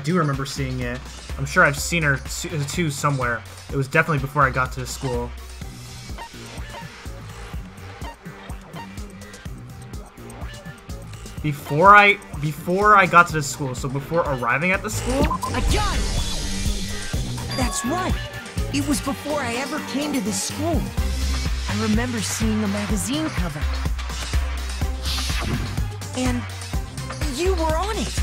do remember seeing it. I'm sure I've seen her too somewhere. It was definitely before I got to school. Before I got to the school, so before arriving at the school? I got it! That's right! It was before I ever came to this school. I remember seeing a magazine cover. And you were on it!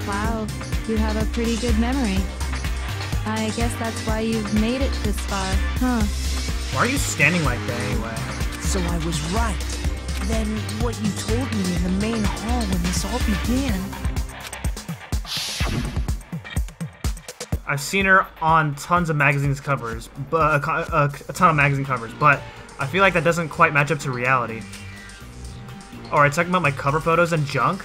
Wow, you have a pretty good memory. I guess that's why you've made it this far, huh? Why are you standing like that anyway? So I was right. Then what you told me in the main hall when this all began... I've seen her on tons of magazines covers, but a ton of magazine covers, but I feel like that doesn't quite match up to reality. Alright, talking about my cover photos and junk?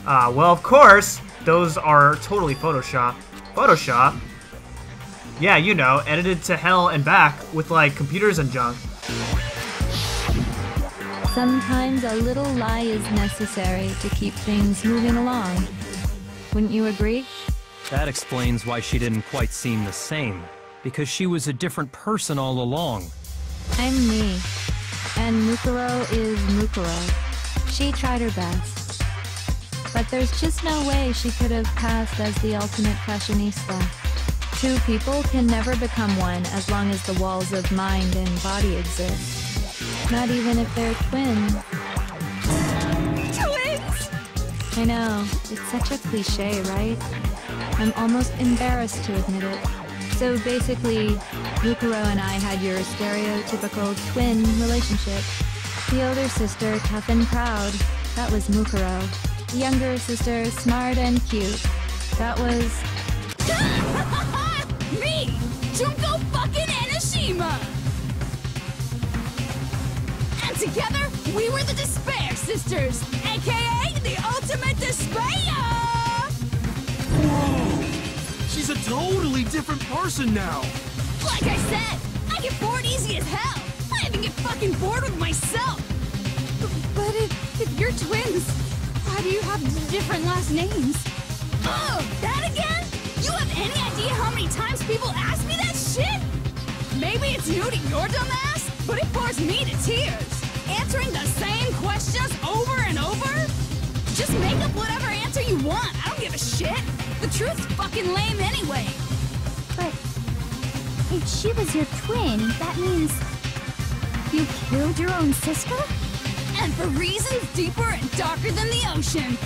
Well, of course, those are totally Photoshop. Photoshop? Yeah, you know, edited to hell and back with, like, computers and junk. Sometimes a little lie is necessary to keep things moving along. Wouldn't you agree? That explains why she didn't quite seem the same. Because she was a different person all along. I'm me. And Mukuro is Mukuro. She tried her best. But there's just no way she could have passed as the ultimate fashionista. Two people can never become one as long as the walls of mind and body exist. Not even if they're twins. Twins! I know, it's such a cliche, right? I'm almost embarrassed to admit it. So basically, Mukuro and I had your stereotypical twin relationship. The older sister, tough and proud. That was Mukuro. The younger sister, smart and cute. That was... Me! Junko fucking Enoshima! And together, we were the Despair Sisters, aka the Ultimate Despair! Whoa! She's a totally different person now! Like I said, I get bored easy as hell! I even get fucking bored with myself! But if you're twins, why do you have different last names? Oh, that again? You have any idea how many times people ask me that shit? Maybe it's new to your dumb ass, but it bores me to tears. Answering the same questions over and over? Just make up whatever answer you want. I don't give a shit. The truth's fucking lame anyway. But if she was your twin, that means you killed your own sister? And for reasons deeper and darker than the ocean.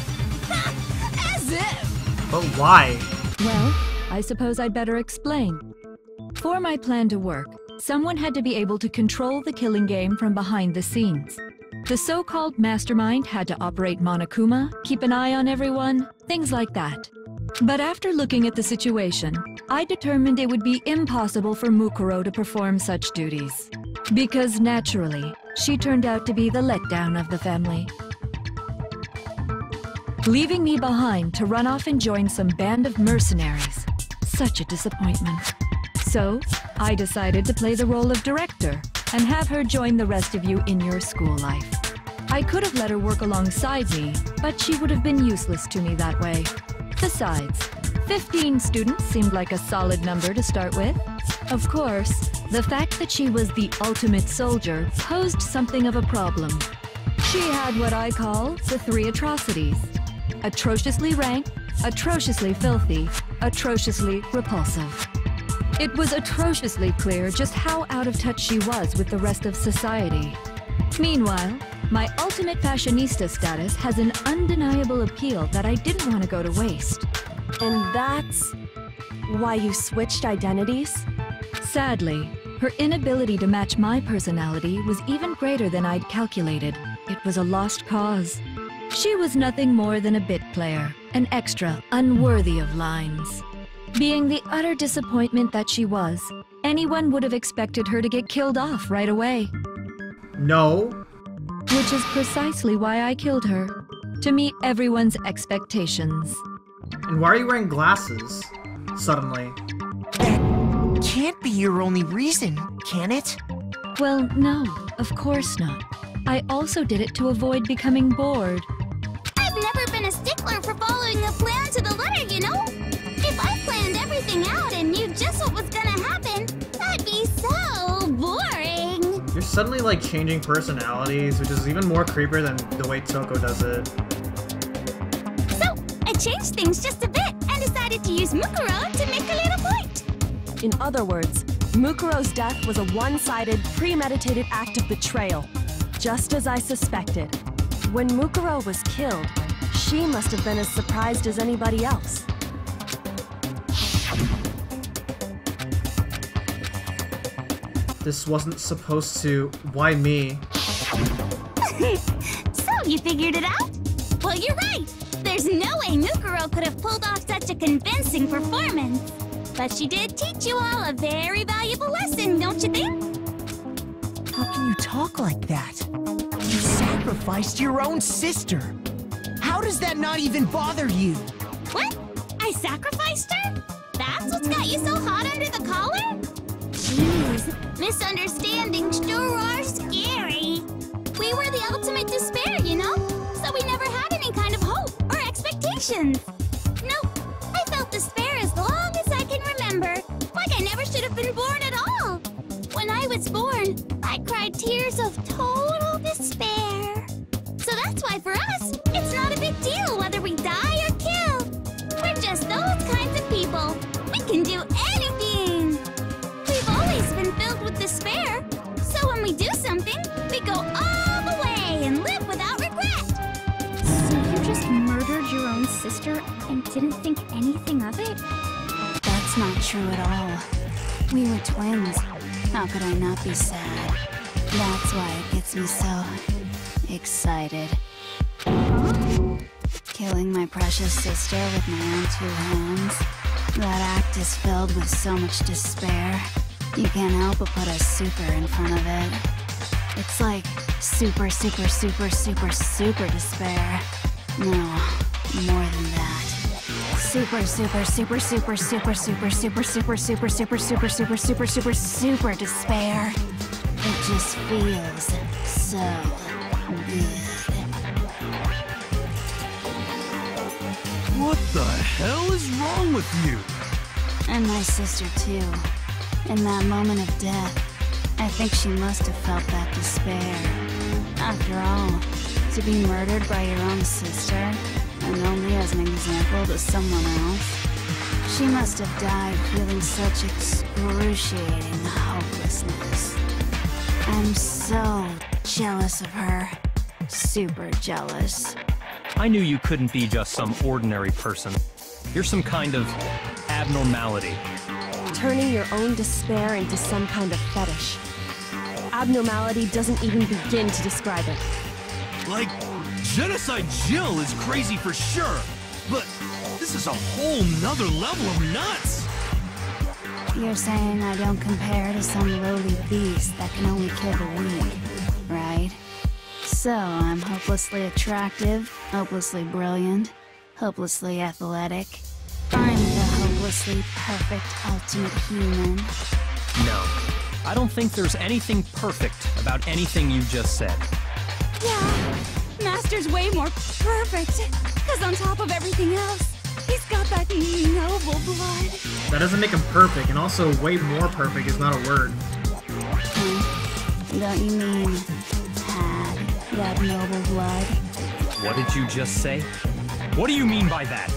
Ha! As if. But why? Well, I suppose I'd better explain. For my plan to work, someone had to be able to control the killing game from behind the scenes. The so-called mastermind had to operate Monokuma, keep an eye on everyone, things like that. But after looking at the situation, I determined it would be impossible for Mukuro to perform such duties. Because naturally, she turned out to be the letdown of the family. Leaving me behind to run off and join some band of mercenaries. Such a disappointment. So, I decided to play the role of director and have her join the rest of you in your school life. I could have let her work alongside me, but she would have been useless to me that way. Besides, 15 students seemed like a solid number to start with. Of course, the fact that she was the ultimate soldier posed something of a problem. She had what I call the three atrocities. Atrociously rank, atrociously filthy, atrociously repulsive. It was atrociously clear just how out of touch she was with the rest of society. Meanwhile, my ultimate fashionista status has an undeniable appeal that I didn't want to go to waste. And that's why you switched identities? Sadly, her inability to match my personality was even greater than I'd calculated. It was a lost cause. She was nothing more than a bit player, an extra unworthy of lines. Being the utter disappointment that she was, anyone would have expected her to get killed off right away. No. Which is precisely why I killed her, to meet everyone's expectations. And why are you wearing glasses? Suddenly. That can't be your only reason, can it? Well, no, of course not. I also did it to avoid becoming bored. I've never been been a stickler for following a plan to the letter, you know? If I planned everything out and knew just what was gonna happen, that'd be so boring. You're suddenly like changing personalities, which is even more creepier than the way Toko does it. So, I changed things just a bit and decided to use Mukuro to make a little point. In other words, Mukuro's death was a one-sided, premeditated act of betrayal, just as I suspected. When Mukuro was killed, she must have been as surprised as anybody else. This wasn't supposed to. Why me? So, you figured it out? Well, you're right. There's no way Mukuro could have pulled off such a convincing performance. But she did teach you all a very valuable lesson, don't you think? How can you talk like that? You sacrificed your own sister. How does that not even bother you? What? I sacrificed her? That's what's got you so hot under the collar? Jeez, misunderstandings sure are scary. We were the ultimate despair, you know? So we never had any kind of hope or expectations. No, I felt despair as long as I can remember. Like I never should have been born at all. When I was born, I cried tears of total despair. So that's why for us, it's not a big deal whether we die or kill. We're just those kinds of people. We can do anything. We've always been filled with despair. So when we do something, we go all the way and live without regret. So you just murdered your own sister and didn't think anything of it? That's not true at all. We were twins. How could I not be sad? That's why it gets me so excited. Killing my precious sister with my own 2 hands. That act is filled with so much despair. You can't help but put a super in front of it. It's like super, super, super, super, super despair. No, more than that. Super, super, super, super, super, super, super, super, super, super, super, super, super, super, super despair. It just feels so good. What the hell is wrong with you? And my sister too. In that moment of death, I think she must have felt that despair. After all, to be murdered by your own sister, and only as an example to someone else, she must have died feeling such excruciating hopelessness. I'm so jealous of her. Super jealous. I knew you couldn't be just some ordinary person. You're some kind of abnormality. Turning your own despair into some kind of fetish. Abnormality doesn't even begin to describe it. Like, Genocide Jill is crazy for sure, but this is a whole nother level of nuts! You're saying I don't compare to some lowly beast that can only kill the weak, right? So I'm hopelessly attractive, hopelessly brilliant, hopelessly athletic. I'm the hopelessly perfect ultimate human. No, I don't think there's anything perfect about anything you just said. Yeah, Master's way more perfect. Because on top of everything else, he's got that noble blood. That doesn't make him perfect, and also way more perfect is not a word. Don't you mean had that noble blood? What did you just say? What do you mean by that?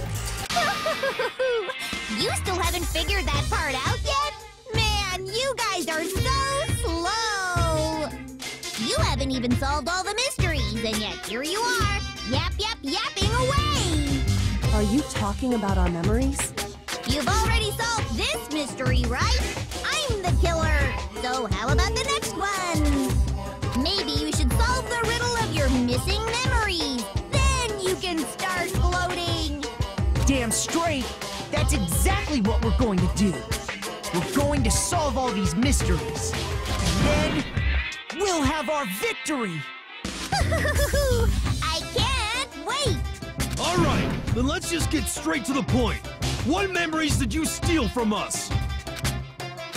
You still haven't figured that part out yet? Man, you guys are so slow! You haven't even solved all the mysteries, and yet here you are, yapping away! Are you talking about our memories? You've already solved this mystery, right? I'm the killer! So how about the next one? Maybe you should solve the riddle of your missing memories. Then you can start gloating! Damn straight! That's exactly what we're going to do. We're going to solve all these mysteries. And then, we'll have our victory! I can't wait! Alright, then let's just get straight to the point. What memories did you steal from us?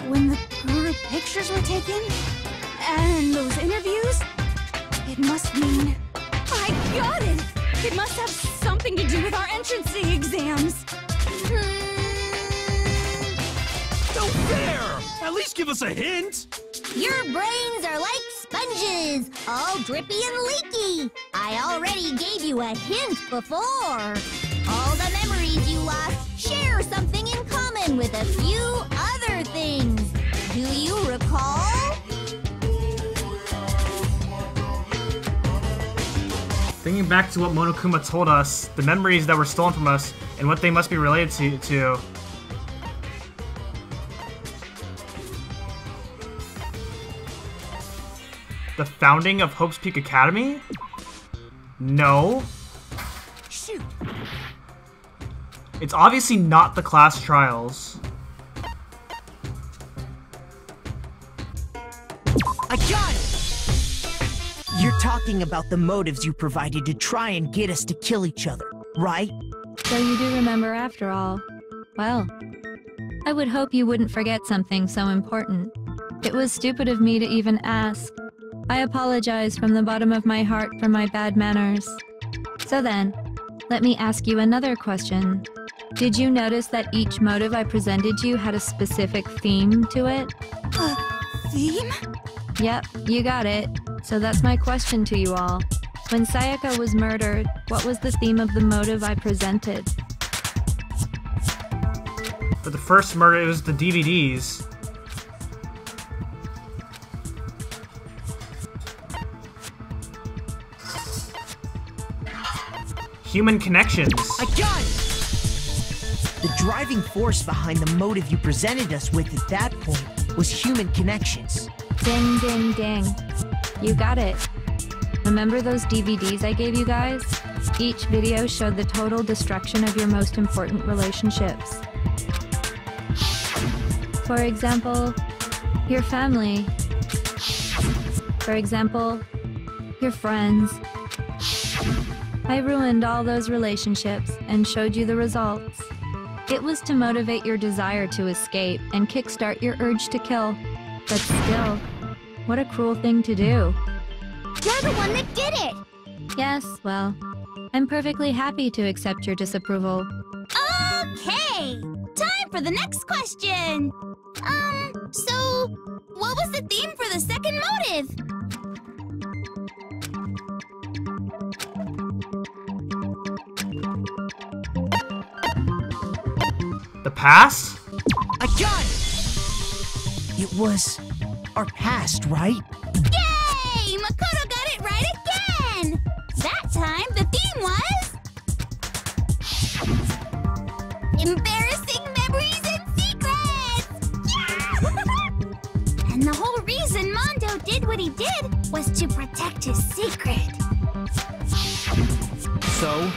When the group pictures were taken, and those interviews, it must mean I got it! It must have something to do with our entrancing exams. No fair! At least give us a hint! Your brains are like sponges, all drippy and leaky. I already gave you a hint before. All the memories you lost share something in common with a few other things. Do you recall? Thinking back to what Monokuma told us, the memories that were stolen from us, and what they must be related to. The founding of Hope's Peak Academy? No. Shoot! It's obviously not the class trials. I got it! You're talking about the motives you provided to try and get us to kill each other, right? So you do remember after all. Well, I would hope you wouldn't forget something so important. It was stupid of me to even ask. I apologize from the bottom of my heart for my bad manners. So then, let me ask you another question. Did you notice that each motive I presented you had a specific theme to it? Theme? Yep, you got it. So that's my question to you all. When Sayaka was murdered, what was the theme of the motive I presented? For the first murder, it was the DVDs. Human connections. I got it! The driving force behind the motive you presented us with at that point was human connections. Ding, ding, ding. You got it. Remember those DVDs I gave you guys? Each video showed the total destruction of your most important relationships. For example, your family. For example, your friends. I ruined all those relationships and showed you the results. It was to motivate your desire to escape and kickstart your urge to kill. But still, what a cruel thing to do. You're the one that did it! Yes, well, I'm perfectly happy to accept your disapproval. Okay! Time for the next question! So, what was the theme for the second motive? The past? I got it! It was our past, right? Yay! Makoto got it right again! That time, the theme was... embarrassing memories and secrets! Yeah! And the whole reason Mondo did what he did was to protect his secret. So,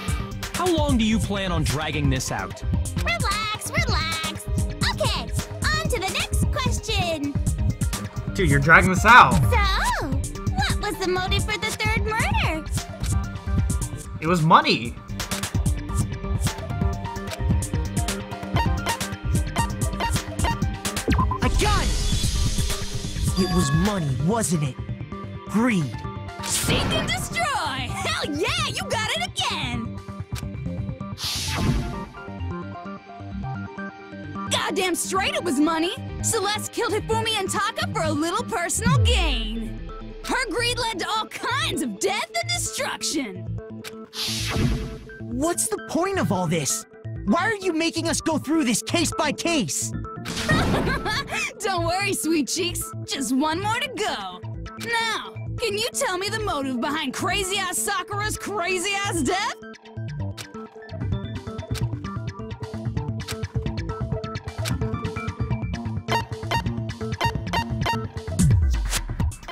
how long do you plan on dragging this out? Relax, relax. Okay, on to the next question. Dude, you're dragging this out. So, what was the motive for the third murder? It was money. I got it! It was money, wasn't it? Greed. Seek and destroy! Hell yeah, you got it again! Goddamn straight it was money! Celeste killed Hifumi and Taka for a little personal gain. Her greed led to all kinds of death and destruction. What's the point of all this? Why are you making us go through this case by case? Don't worry, sweet cheeks. Just one more to go. Now, can you tell me the motive behind crazy-ass Sakura's crazy-ass death?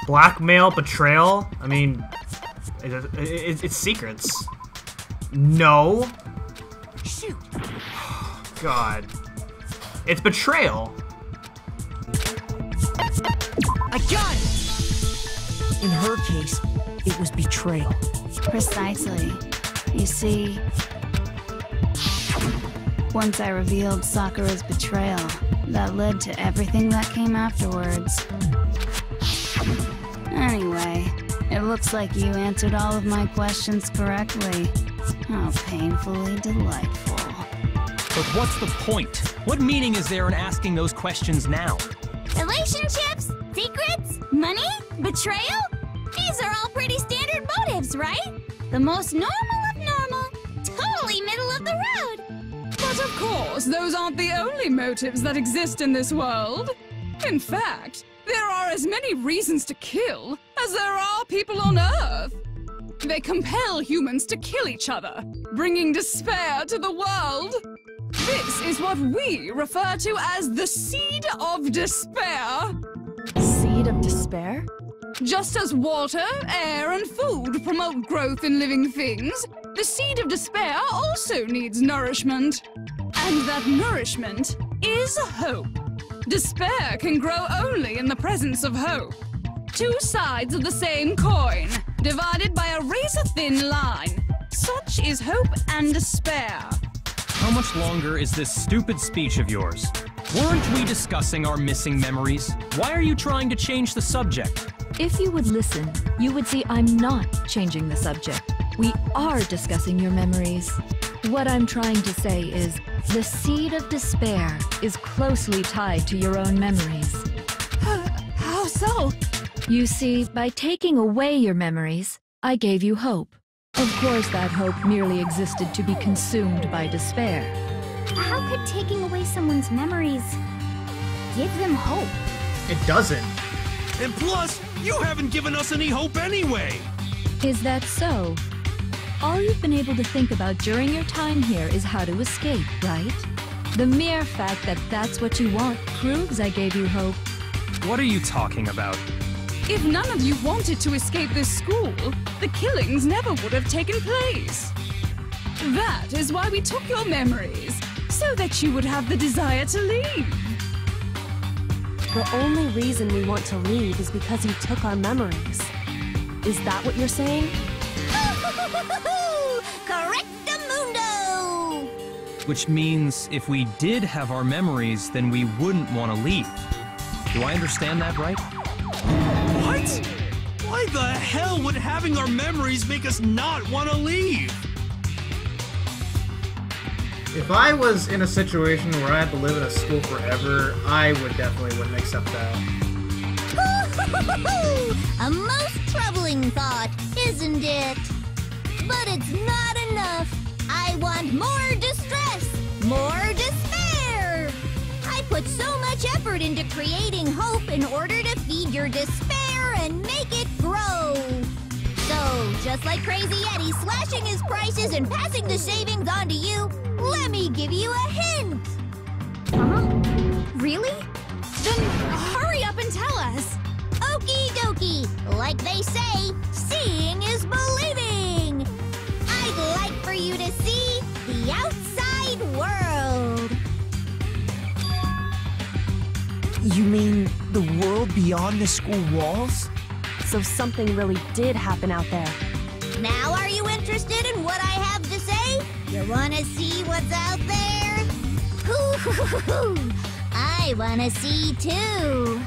Blackmail, betrayal. I mean, it's secrets. No. Shoot. God. It's betrayal. I got it! In her case, it was betrayal. Precisely. You see, once I revealed Sakura's betrayal, that led to everything that came afterwards. Anyway, it looks like you answered all of my questions correctly. How painfully delightful. But what's the point? What meaning is there in asking those questions now? Relationships? Secrets? Money? Betrayal? These are all pretty standard motives, right? The most normal of normal. Totally middle of the road. But of course, those aren't the only motives that exist in this world. In fact, there are as many reasons to kill as there are people on Earth. They compel humans to kill each other, bringing despair to the world. This is what we refer to as the seed of despair. Seed of despair? Just as water, air, and food promote growth in living things, the seed of despair also needs nourishment. And that nourishment is hope. Despair can grow only in the presence of hope. Two sides of the same coin, divided by a razor-thin line. Such is hope and despair. How much longer is this stupid speech of yours? Weren't we discussing our missing memories? Why are you trying to change the subject? If you would listen, you would see I'm not changing the subject. We are discussing your memories. What I'm trying to say is, the seed of despair is closely tied to your own memories. How so? You see, by taking away your memories, I gave you hope. Of course, that hope merely existed to be consumed by despair. How could taking away someone's memories give them hope? It doesn't. And plus, you haven't given us any hope anyway! Is that so? All you've been able to think about during your time here is how to escape, right? The mere fact that that's what you want proves I gave you hope. What are you talking about? If none of you wanted to escape this school, the killings never would have taken place. That is why we took your memories, so that you would have the desire to leave. The only reason we want to leave is because you took our memories. Is that what you're saying? Correctamundo! Which means if we did have our memories, then we wouldn't want to leave. Do I understand that right? What? Why the hell would having our memories make us not want to leave? If I was in a situation where I had to live in a school forever, I definitely wouldn't accept that. A most troubling thought, isn't it? But it's not enough. I want more distress, more despair. I put so much effort into creating hope in order to feed your despair and make it grow. So, just like Crazy Eddie slashing his prices and passing the savings on to you, let me give you a hint. Huh? Really? Then hurry up and tell us. Okie dokie. Like they say, seeing is believing. I'd like for you to see the outside world. You mean the world beyond the school walls? So something really did happen out there. Now are you interested in what I have to say? You wanna see what's out there? Hoo-hoo-hoo-hoo! I wanna see too.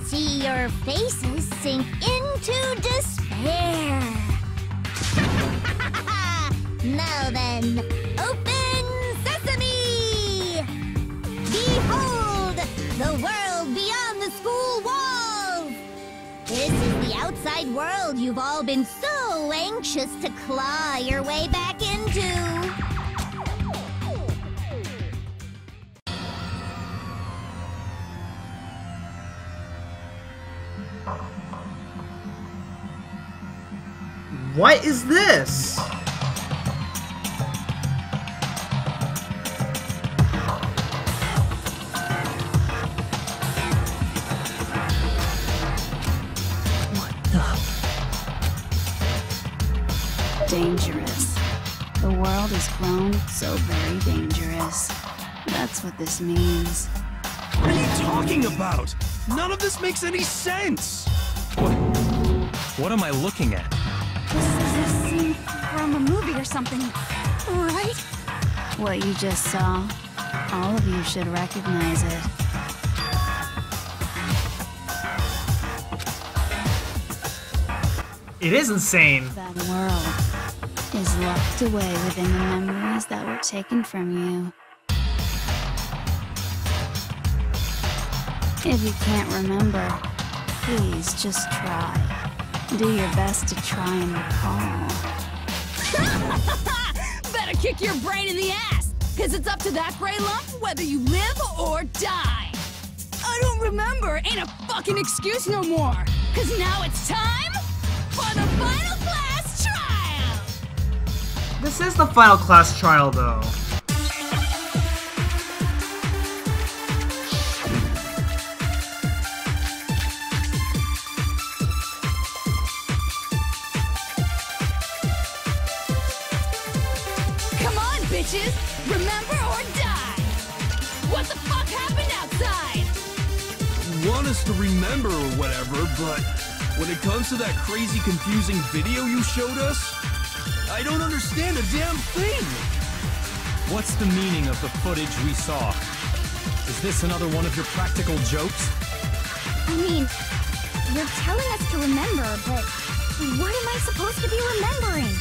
See your faces sink into despair. Now then, open sesame! Behold, the world beyond the school walls! This is the outside world you've all been so anxious to claw your way back into. What is this? Dangerous. The world has grown so very dangerous. That's what this means. What are you talking about? None of this makes any sense! What am I looking at? This is a scene from a movie or something, right? What you just saw, all of you should recognize it. It is insane. That world, is locked away within the memories that were taken from you. If you can't remember, please just try. Do your best to try and recall. Better kick your brain in the ass, cause it's up to that gray lump whether you live or die. I don't remember ain't a fucking excuse no more, cause now it's time for the final class trial! This is the final class trial, though. Come on, bitches! Remember or die! What the fuck happened outside? You want us to remember or whatever, but when it comes to that crazy, confusing video you showed us, I don't understand a damn thing! What's the meaning of the footage we saw? Is this another one of your practical jokes? I mean, you're telling us to remember, but what am I supposed to be remembering?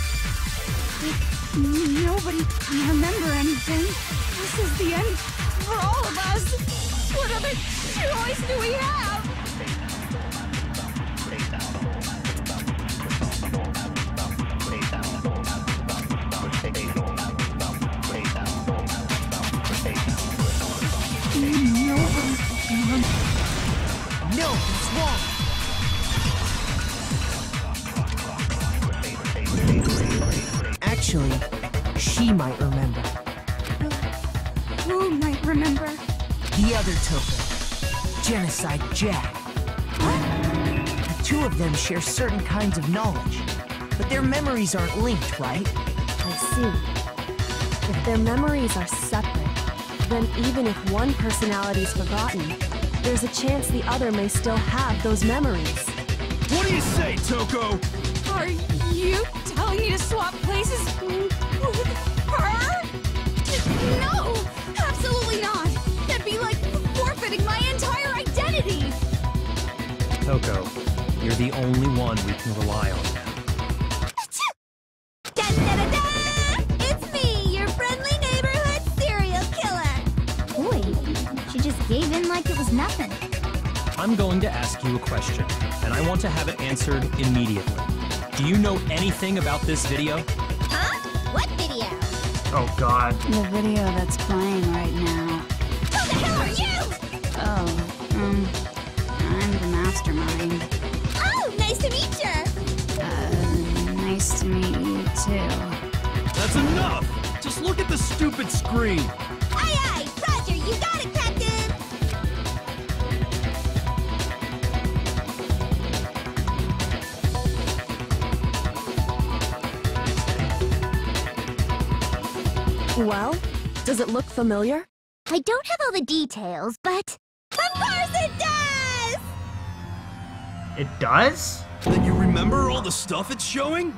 Nobody can remember anything. This is the end for all of us. What other choice do we have? No, it's wrong. Actually, she might remember. Who might remember? The other Toko, Genocide Jack. The two of them share certain kinds of knowledge, but their memories aren't linked, right? I see. If their memories are separate, then even if one personality's forgotten, there's a chance the other may still have those memories. What do you say, Toko? Are you telling me to swap places with her? No! Absolutely not! That'd be like forfeiting my entire identity! Toko, you're the only one we can rely on now. Da-da-da-da! It's me, your friendly neighborhood serial killer! Boy, she just gave in like it was nothing. I'm going to ask you a question, and I want to have it answered immediately. Do you know anything about this video? Huh? What video? Oh god. The video that's playing right now. Who the hell are you? I'm the mastermind. Oh, nice to meet you! Nice to meet you too. That's enough! Just look at the stupid screen! Aye aye, Roger, you got it, Captain! Well, does it look familiar? I don't have all the details, but... Of course it does! It does? Then you remember all the stuff it's showing?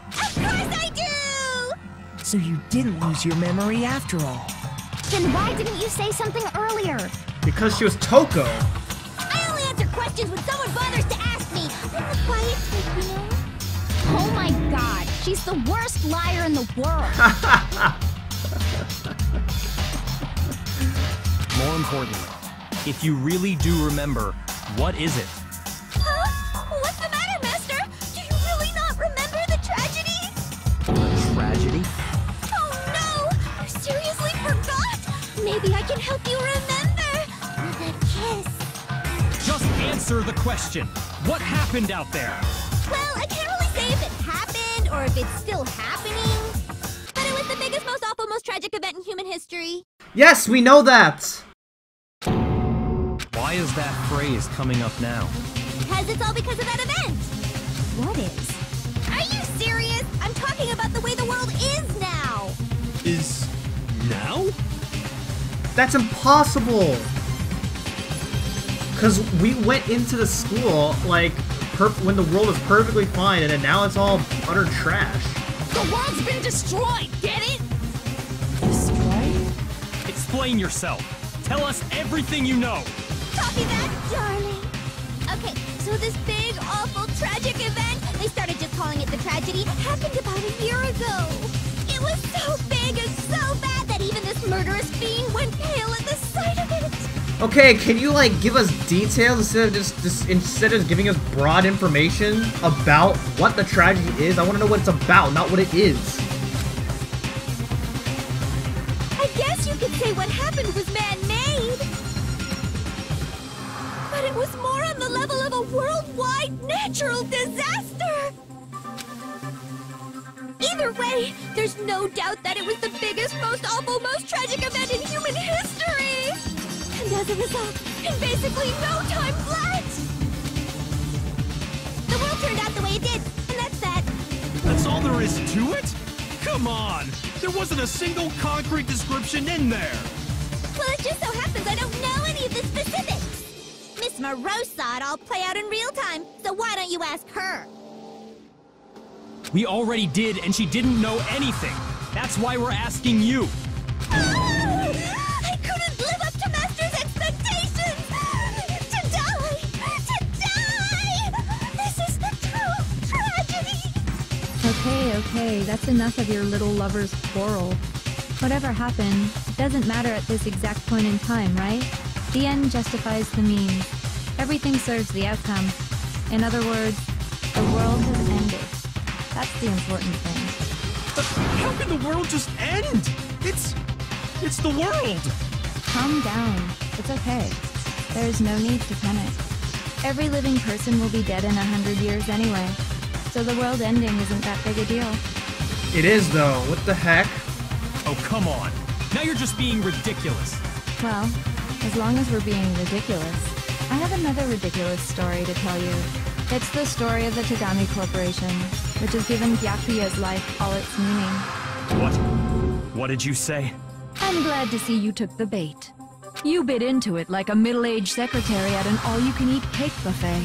Of course I do! So you didn't lose your memory after all. Then why didn't you say something earlier? Because she was Toko. I only answer questions when someone bothers to ask me. I'm the quiet type, you know? Oh my god, she's the worst liar in the world. More importantly, if you really do remember, what is it? Huh? What's the matter, Master? Do you really not remember the tragedy? A tragedy? Oh no! You seriously forgot? Maybe I can help you remember with a kiss. Just answer the question. What happened out there? Well, I can't really say if it happened or if it's still happening. But it was the biggest, most awful, most tragic event in human history. Yes, we know that! Why is that phrase coming up now? Because it's all because of that event. What is? Are you serious? I'm talking about the way the world is now. Is... now? That's impossible! Because we went into the school, like, when the world was perfectly fine, and then now it's all utter trash. The world's been destroyed, get it? Destroyed? Explain yourself. Tell us everything you know. Copy that, darling. Okay, so this big, awful, tragic event, We started just calling it the tragedy. It happened about a year ago. It was so big and so bad that even this murderous fiend went pale at the sight of it. Okay, can you like give us details instead of just giving us broad information about what the tragedy is? I want to know what it's about, not what it is. I guess you could say what happened was man-made. But it was more on the level of a worldwide natural disaster. Either way, there's no doubt that it was the biggest, most awful, most tragic event in human history. And as a result, in basically no time flat, the world turned out the way it did, and that's that. That's all there is to it? Come on! There wasn't a single concrete description in there! Well, it just so happens I don't know any of the specifics. Miss Moreau saw it all play out in real time, so why don't you ask her? We already did, and she didn't know anything. That's why we're asking you. I couldn't live up to Master's expectations! To die! This is a true tragedy! Okay, that's enough of your little lover's quarrel. Whatever happened, it doesn't matter at this exact point in time, right? The end justifies the means. Everything serves the outcome. In other words, the world has ended. That's the important thing. But how can the world just end? It's the world! Calm down. It's okay. There's no need to panic. Every living person will be dead in 100 years anyway, so the world ending isn't that big a deal. It is though. What the heck? Oh, come on. Now you're just being ridiculous. Well, as long as we're being ridiculous, I have another ridiculous story to tell you. It's the story of the Tagami Corporation, which has given Giga-P's life all its meaning. What did you say? I'm glad to see you took the bait. You bit into it like a middle-aged secretary at an all-you-can-eat cake buffet.